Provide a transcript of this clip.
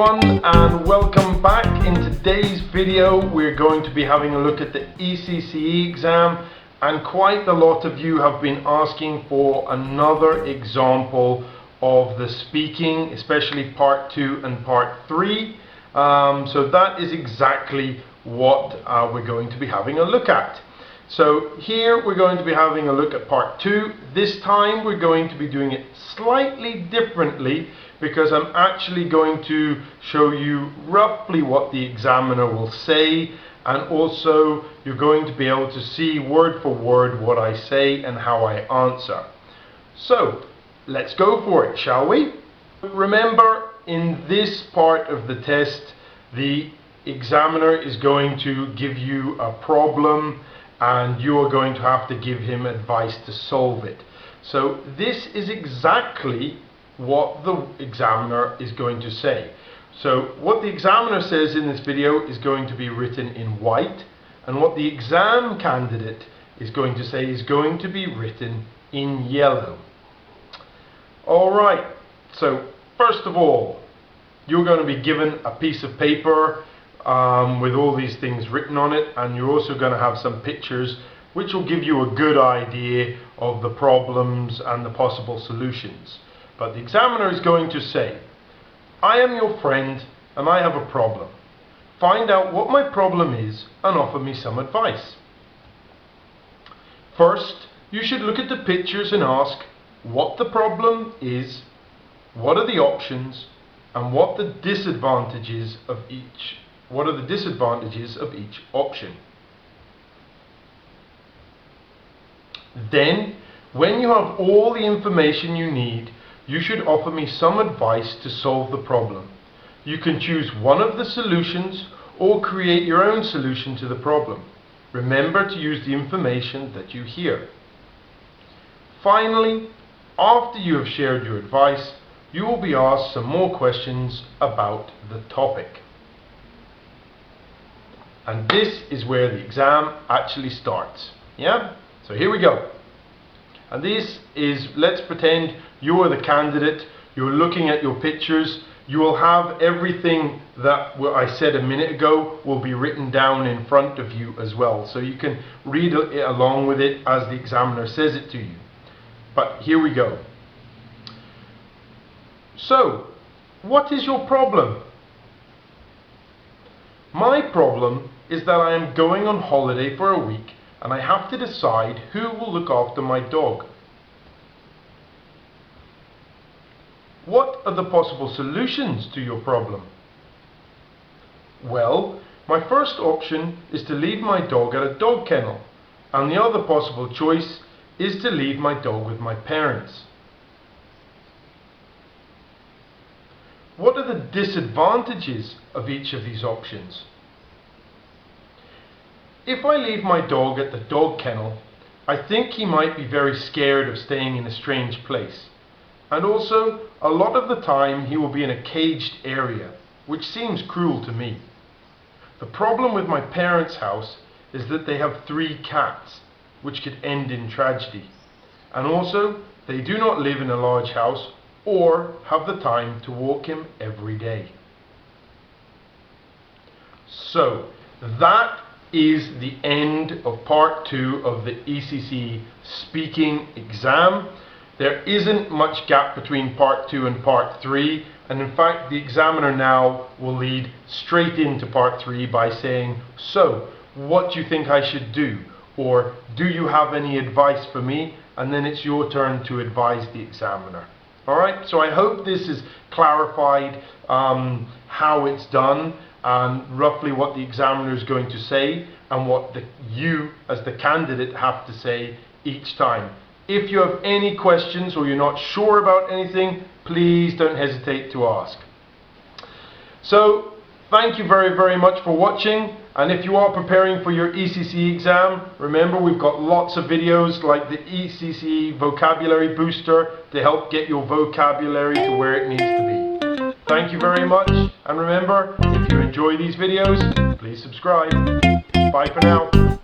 everyone, and welcome back. In today's video we're going to be having a look at the ECCE exam, and quite a lot of you have been asking for another example of the speaking, especially part 2 and part 3. So that is exactly what we're going to be having a look at. So here we're going to be having a look at part 2. This time we're going to be doing it slightly differently, because I'm actually going to show you roughly what the examiner will say, and also you're going to be able to see word for word what I say and how I answer. So let's go for it, shall we? Remember, in this part of the test the examiner is going to give you a problem and you are going to have to give him advice to solve it. So this is exactly what the examiner is going to say. So what the examiner says in this video is going to be written in white, and what the exam candidate is going to say is going to be written in yellow. Alright, so first of all, you're going to be given a piece of paper with all these things written on it, and you're also going to have some pictures which will give you a good idea of the problems and the possible solutions. But the examiner is going to say, I am your friend and I have a problem. Find out what my problem is and offer me some advice. First, you should look at the pictures and ask what the problem is, what are the options, and what are the disadvantages of each option. Then, when you have all the information you need, you should offer me some advice to solve the problem. You can choose one of the solutions or create your own solution to the problem. Remember to use the information that you hear. Finally, after you have shared your advice, you will be asked some more questions about the topic. And this is where the exam actually starts. Yeah? So here we go. And this is, let's pretend you are the candidate, you're looking at your pictures, you will have everything that I said a minute ago will be written down in front of you as well. So you can read it along with it as the examiner says it to you. But here we go. So, what is your problem? My problem is that I am going on holiday for a week and I have to decide who will look after my dog. What are the possible solutions to your problem? Well, my first option is to leave my dog at a dog kennel, and the other possible choice is to leave my dog with my parents. What are the disadvantages of each of these options? If I leave my dog at the dog kennel, I think he might be very scared of staying in a strange place. And also, a lot of the time he will be in a caged area, which seems cruel to me. The problem with my parents' house is that they have 3 cats, which could end in tragedy. And also, they do not live in a large house or have the time to walk him every day. So, that is the end of part 2 of the ECCE speaking exam. There isn't much gap between part 2 and part 3, and in fact the examiner now will lead straight into part 3 by saying, so what do you think I should do? Or do you have any advice for me? And then it's your turn to advise the examiner. Alright, so I hope this has clarified how it's done and roughly what the examiner is going to say and what you as the candidate have to say each time. If you have any questions or you're not sure about anything, please don't hesitate to ask. So, thank you very, very much for watching. And if you are preparing for your ECCE exam, remember we've got lots of videos like the ECCE Vocabulary Booster to help get your vocabulary to where it needs to be. Thank you very much, and remember, if you enjoy these videos, please subscribe. Bye for now.